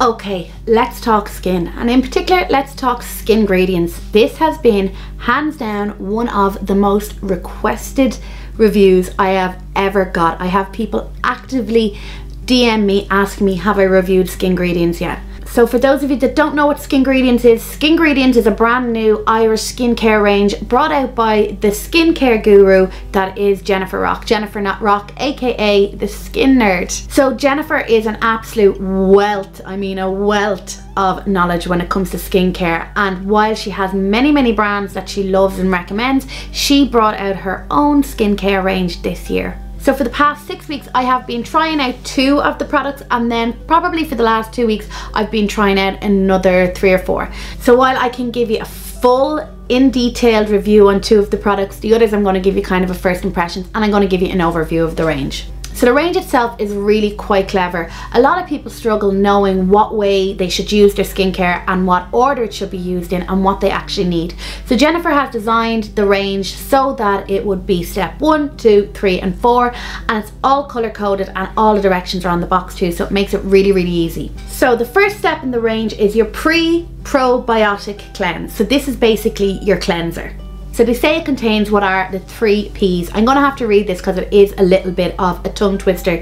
Okay, let's talk skin, and in particular let's talk Skingredients. This has been hands down one of the most requested reviews I have ever got. I have people actively DM me asking me, have I reviewed Skingredients yet? So for those of you that don't know what Skingredients is a brand new Irish skincare range brought out by the skincare guru that is Jennifer Rock. Jennifer Not Rock, aka the Skin Nerd. So Jennifer is an absolute wealth, I mean a wealth of knowledge when it comes to skincare, and while she has many brands that she loves and recommends, she brought out her own skincare range this year. So for the past 6 weeks I have been trying out 2 of the products, and then probably for the last 2 weeks I've been trying out another 3 or 4. So while I can give you a full in detailed review on 2 of the products, the others I'm going to give you kind of a first impression, and I'm going to give you an overview of the range. So the range itself is really quite clever. A lot of people struggle knowing what way they should use their skincare and what order it should be used in and what they actually need. So Jennifer has designed the range so that it would be step 1, 2, 3 and 4, and it's all color coded and all the directions are on the box too, so it makes it really easy. So the first step in the range is your Probiotic Cleanse. So this is basically your cleanser. So they say it contains what are the 3 P's. I'm going to have to read this because it is a little bit of a tongue twister.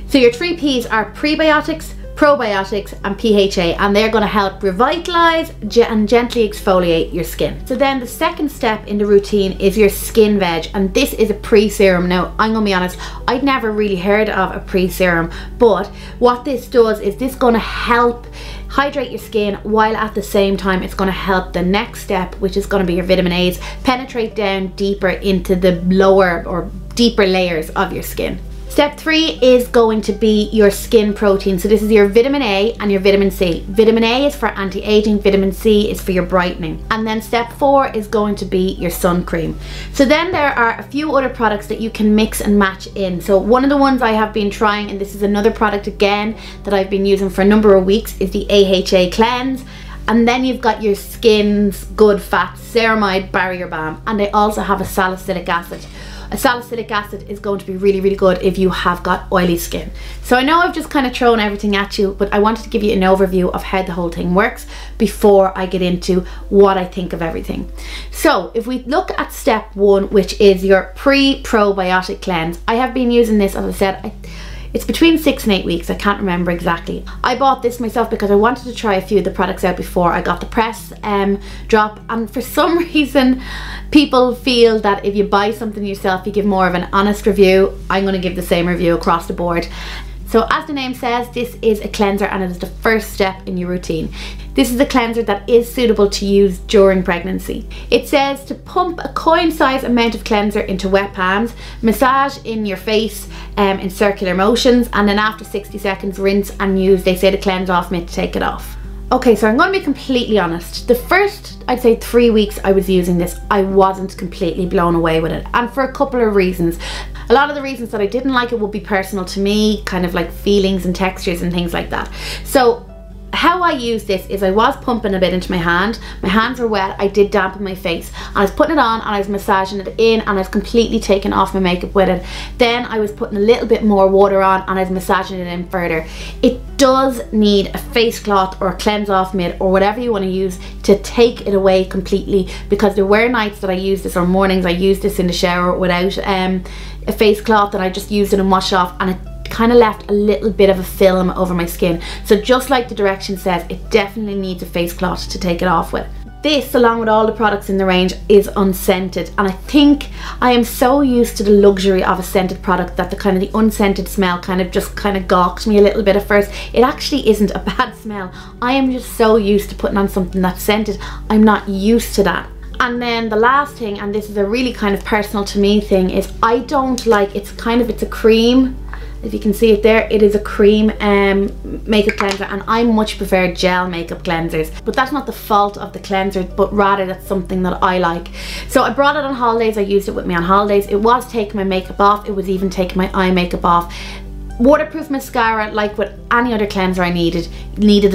So your 3 P's are prebiotics, probiotics and PHA, and they're going to help revitalize and gently exfoliate your skin. So then the second step in the routine is your skin veg, and this is a pre-serum. Now I'm going to be honest, I'd never really heard of a pre-serum, but what this does is this going to help hydrate your skin while at the same time it's going to help the next step, which is going to be your vitamin A's, penetrate down deeper into the lower or deeper layers of your skin. Step 3 is going to be your skin protein. So this is your vitamin A and your vitamin C. Vitamin A is for anti-aging, vitamin C is for your brightening. And then step 4 is going to be your sun cream. So then there are a few other products that you can mix and match in. So one of the ones I have been trying, and this is another product again that I've been using for a number of weeks, is the AHA Cleanse. And then you've got your Skin's Good Fat Ceramide Barrier Balm, and they also have a salicylic acid. A salicylic acid is going to be really good if you have got oily skin. So I know I've just kind of thrown everything at you, but I wanted to give you an overview of how the whole thing works before I get into what I think of everything. So if we look at step 1, which is your Probiotic Cleanse, I have been using this, as I said, it's between 6 and 8 weeks, I can't remember exactly. I bought this myself because I wanted to try a few of the products out before I got the press drop, and for some reason people feel that if you buy something yourself you give more of an honest review. I'm going to give the same review across the board. So as the name says, this is a cleanser and it is the first step in your routine. This is a cleanser that is suitable to use during pregnancy. It says to pump a coin-sized amount of cleanser into wet palms, massage in your face in circular motions, and then after 60 seconds rinse and use, they say, the cleanse off mitt to take it off. Okay, so I'm going to be completely honest. The first, I'd say 3 weeks I was using this, I wasn't completely blown away with it, and for a couple of reasons. A lot of the reasons that I didn't like it would be personal to me, kind of like feelings and textures and things like that. So how I use this is I was pumping a bit into my hand. My hands were wet, I did dampen my face, and I was putting it on and I was massaging it in, and I was completely taking off my makeup with it. Then I was putting a little bit more water on and I was massaging it in further. It does need a face cloth or a cleanse off mitt or whatever you want to use to take it away completely, because there were nights that I used this, or mornings I used this in the shower without a face cloth, and I just used it and washed off, and it kind of left a little bit of a film over my skin. So just like the direction says, it definitely needs a face cloth to take it off with. This, along with all the products in the range, is unscented, and I think I am so used to the luxury of a scented product that the unscented smell kind of gawked me a little bit at first. It actually isn't a bad smell. I am just so used to putting on something that's scented. I'm not used to that. And then the last thing, and this is a really kind of personal to me thing, is I don't like, it's a cream. If you can see it there, it is a cream makeup cleanser, and I much prefer gel makeup cleansers. But that's not the fault of the cleanser, but rather that's something that I like. So I brought it on holidays, I used it with me on holidays. It was taking my makeup off, it was even taking my eye makeup off. Waterproof mascara, like with any other cleanser I needed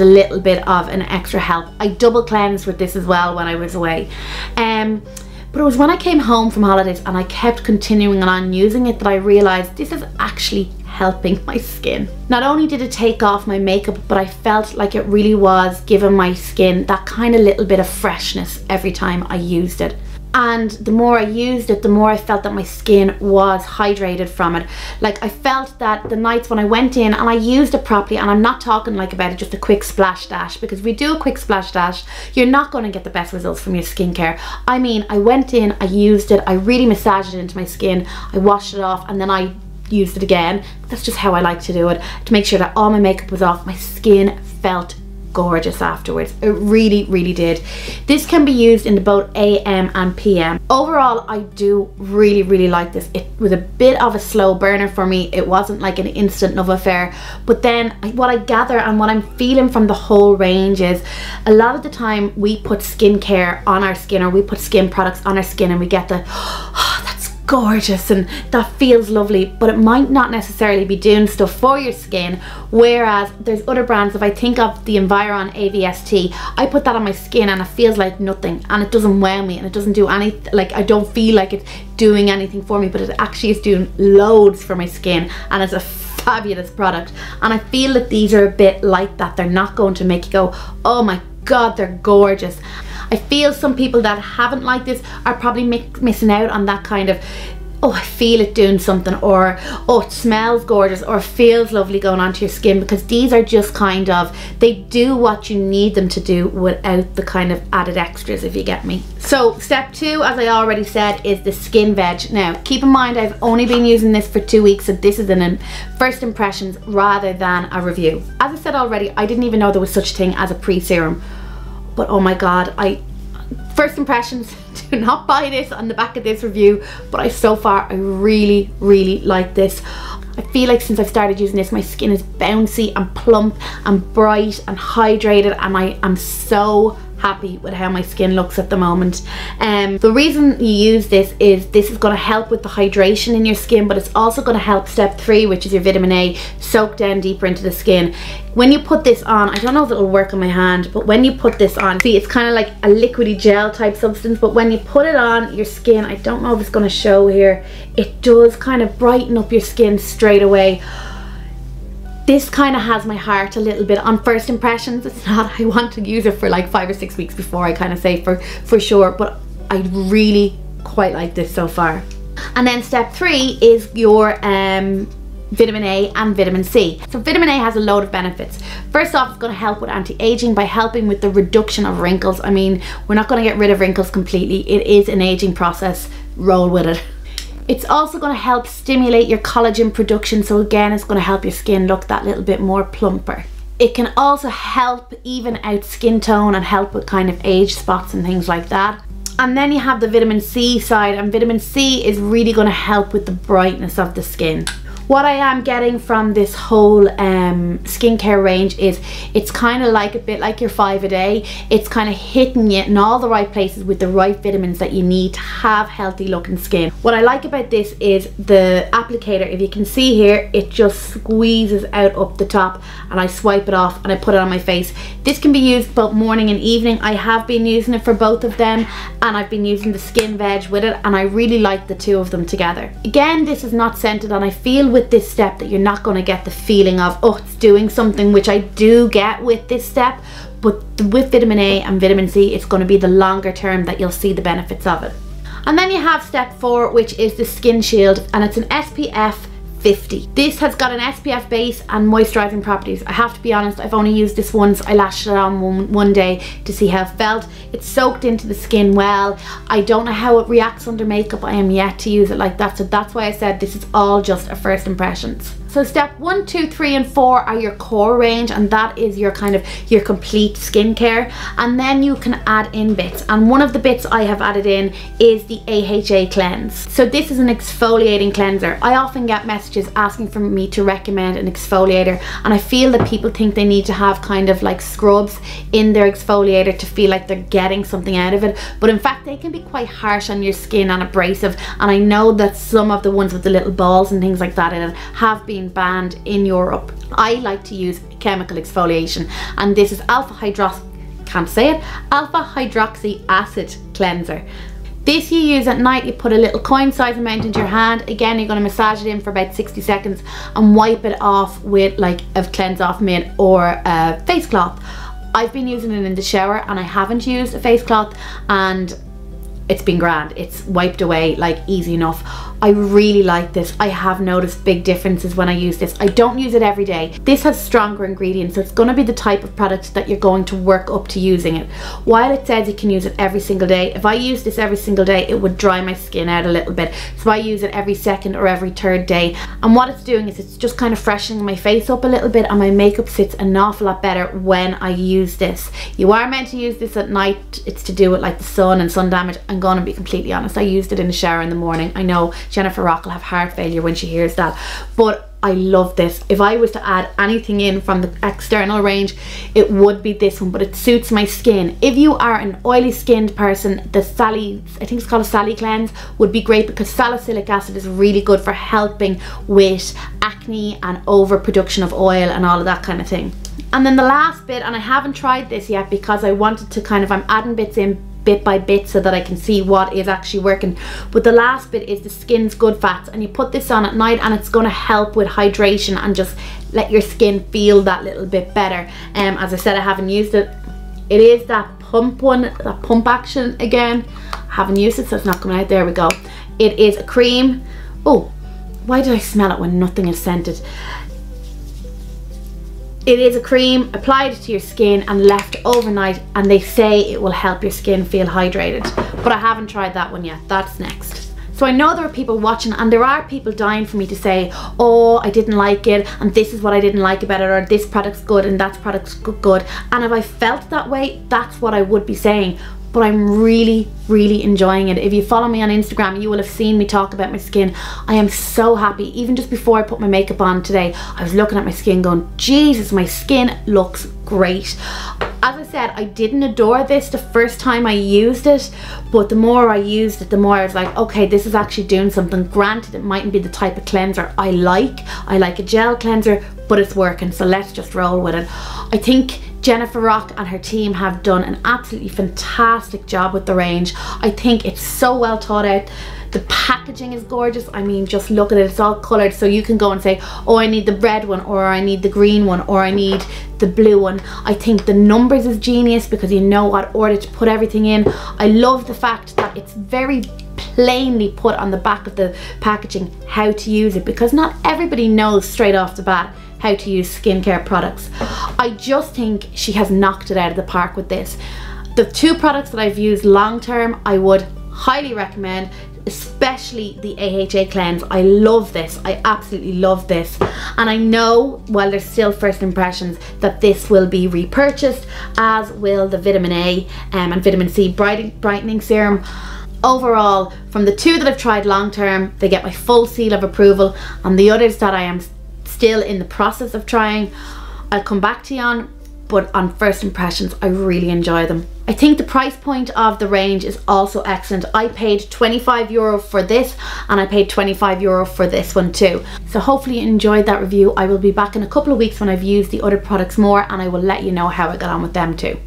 a little bit of an extra help. I double cleansed with this as well when I was away. But it was when I came home from holidays and I kept continuing on using it that I realised this is actually helping my skin. Not only did it take off my makeup, but I felt like it really was giving my skin that kind of little bit of freshness every time I used it. And the more I used it, the more I felt that my skin was hydrated from it. Like, I felt that the nights when I went in and I used it properly, and I'm not talking like about it just a quick splash dash, because if we do a quick splash dash, you're not going to get the best results from your skincare. I mean, I went in, I used it, I really massaged it into my skin, I washed it off, and then I used it again. That's just how I like to do it, to make sure that all my makeup was off. My skin felt gorgeous afterwards. It really, really did. This can be used in both AM and PM. Overall, I do really, really like this. It was a bit of a slow burner for me. It wasn't like an instant love affair, but then what I gather and what I'm feeling from the whole range is a lot of the time we put skincare on our skin, or we put skin products on our skin, and we get the, oh, that's gorgeous and that feels lovely, but it might not necessarily be doing stuff for your skin. Whereas there's other brands, if I think of the Environ AVST, I put that on my skin and it feels like nothing, and it doesn't wow me, and it doesn't do anything, like I don't feel like it's doing anything for me, but it actually is doing loads for my skin, and it's a fabulous product. And I feel that these are a bit like that. They're not going to make you go, oh my god, they're gorgeous. I feel some people that haven't liked this are probably missing out on that kind of, oh, I feel it doing something, or oh, it smells gorgeous, or feels lovely going onto your skin, because these are just kind of, they do what you need them to do without the kind of added extras, if you get me. So step 2, as I already said, is the skin veg. Now keep in mind, I've only been using this for 2 weeks, so this is an first impressions rather than a review. As I said already, I didn't even know there was such a thing as a pre-serum, but oh my god, first impressions, do not buy this on the back of this review, but so far I really, really like this. I feel like since I've started using this, my skin is bouncy and plump and bright and hydrated, and I am so happy with how my skin looks at the moment. The reason you use this is going to help with the hydration in your skin, but it's also going to help step 3, which is your vitamin A, soak down deeper into the skin. When you put this on, I don't know if it'll work on my hand, but when you put this on, see, it's kind of like a liquidy gel type substance, but when you put it on your skin, I don't know if it's going to show here, it does kind of brighten up your skin straight away. This kind of has my heart a little bit on first impressions. It's not, I want to use it for like 5 or 6 weeks before I kind of say for sure, but I really quite like this so far. And then step 3 is your vitamin A and vitamin C. So vitamin A has a load of benefits. First off, it's going to help with anti-aging by helping with the reduction of wrinkles. I mean, we're not going to get rid of wrinkles completely. It is an aging process. Roll with it. It's also going to help stimulate your collagen production, so again, it's going to help your skin look that little bit more plumper. It can also help even out skin tone and help with kind of age spots and things like that. And then you have the vitamin C side, and vitamin C is really going to help with the brightness of the skin. What I am getting from this whole skincare range is it's kind of like a bit like your 5 a day. It's kind of hitting you in all the right places with the right vitamins that you need to have healthy looking skin. What I like about this is the applicator. If you can see here, it just squeezes out up the top, and I swipe it off and I put it on my face. This can be used both morning and evening. I have been using it for both of them, and I've been using the skin veg with it, and I really like the two of them together. Again, this is not scented, and I feel with this step that you're not going to get the feeling of, oh, it's doing something, which I do get with this step, but with vitamin A and vitamin C, it's going to be the longer term that you'll see the benefits of it. And then you have step 4, which is the skin shield, and it's an SPF 50. This has got an SPF base and moisturizing properties. I have to be honest, I've only used this once. I lashed it on one day to see how it felt. It's soaked into the skin well. I don't know how it reacts under makeup. I am yet to use it like that, so that's why I said this is all just a first impressions. So step 1, 2, 3 and 4 are your core range, and that is your kind of your complete skincare, and then you can add in bits, and one of the bits I have added in is the AHA cleanse. So this is an exfoliating cleanser. I often get messages asking for me to recommend an exfoliator, and I feel that people think they need to have kind of like scrubs in their exfoliator to feel like they're getting something out of it, but in fact they can be quite harsh on your skin and abrasive, and I know that some of the ones with the little balls and things like that in it have been banned in Europe. I like to use chemical exfoliation, and this is alpha hydroxy acid cleanser. This you use at night. You put a little coin size amount into your hand. Again, you're going to massage it in for about 60 seconds and wipe it off with like a cleanse off mitt or a face cloth. I've been using it in the shower and I haven't used a face cloth, and it's been grand. It's wiped away like easy enough. I really like this. I have noticed big differences when I use this. I don't use it every day. This has stronger ingredients, so it's going to be the type of product that you're going to work up to using it. While it says you can use it every single day, if I use this every single day, it would dry my skin out a little bit. So I use it every second or every third day. And what it's doing is it's just kind of freshening my face up a little bit, and my makeup sits an awful lot better when I use this. You are meant to use this at night. It's to do with like the sun and sun damage. I'm going to be completely honest. I used it in the shower in the morning. I know Jennifer Rock will have heart failure when she hears that, but I love this. If I was to add anything in from the external range, it would be this one, but it suits my skin. If you are an oily skinned person, the Sally, I think it's called a Sally Cleanse, would be great, because salicylic acid is really good for helping with acne and overproduction of oil and all of that kind of thing. And then the last bit, and I haven't tried this yet because I wanted to kind of, I'm adding bits in bit by bit so that I can see what is actually working, but the last bit is the Skin's Good Fats, and you put this on at night and it's going to help with hydration and just let your skin feel that little bit better. As I said, I haven't used it. It is that pump one, that pump action again. I haven't used it, so it's not coming out. There we go. It is a cream. Oh, why did I smell it when nothing is scented? It is a cream applied to your skin and left overnight, and they say it will help your skin feel hydrated, but I haven't tried that one yet. That's next. So I know there are people watching, and there are people dying for me to say, oh, I didn't like it, and this is what I didn't like about it, or this product's good and that product's good. And if I felt that way, that's what I would be saying. But I'm really enjoying it. If you follow me on Instagram, you will have seen me talk about my skin. I am so happy. Even just before I put my makeup on today, I was looking at my skin going, Jesus, my skin looks great. As I said, I didn't adore this the first time I used it, but the more I used it, the more I was like, okay, this is actually doing something. Granted, it mightn't be the type of cleanser I like. I like a gel cleanser, but it's working, so let's just roll with it. I think Jennifer Rock and her team have done an absolutely fantastic job with the range. I think it's so well thought out. The packaging is gorgeous. I mean, just look at it. It's all coloured, so you can go and say, oh, I need the red one, or I need the green one, or I need the blue one. I think the numbers is genius because you know what order to put everything in. I love the fact that it's very plainly put on the back of the packaging how to use it, because not everybody knows straight off the bat how to use skincare products. I just think she has knocked it out of the park with this. The two products that I've used long term, I would highly recommend, especially the AHA Cleanse. I love this. I absolutely love this. And I know, while there's still first impressions, that this will be repurchased, as will the vitamin A and vitamin C brightening serum. Overall, from the two that I've tried long term, they get my full seal of approval, and the others that I am still in the process of trying, I'll come back to you on, but on first impressions, I really enjoy them. I think the price point of the range is also excellent. I paid €25 for this, and I paid €25 for this one too. So hopefully you enjoyed that review. I will be back in a couple of weeks when I've used the other products more, and I will let you know how I got on with them too.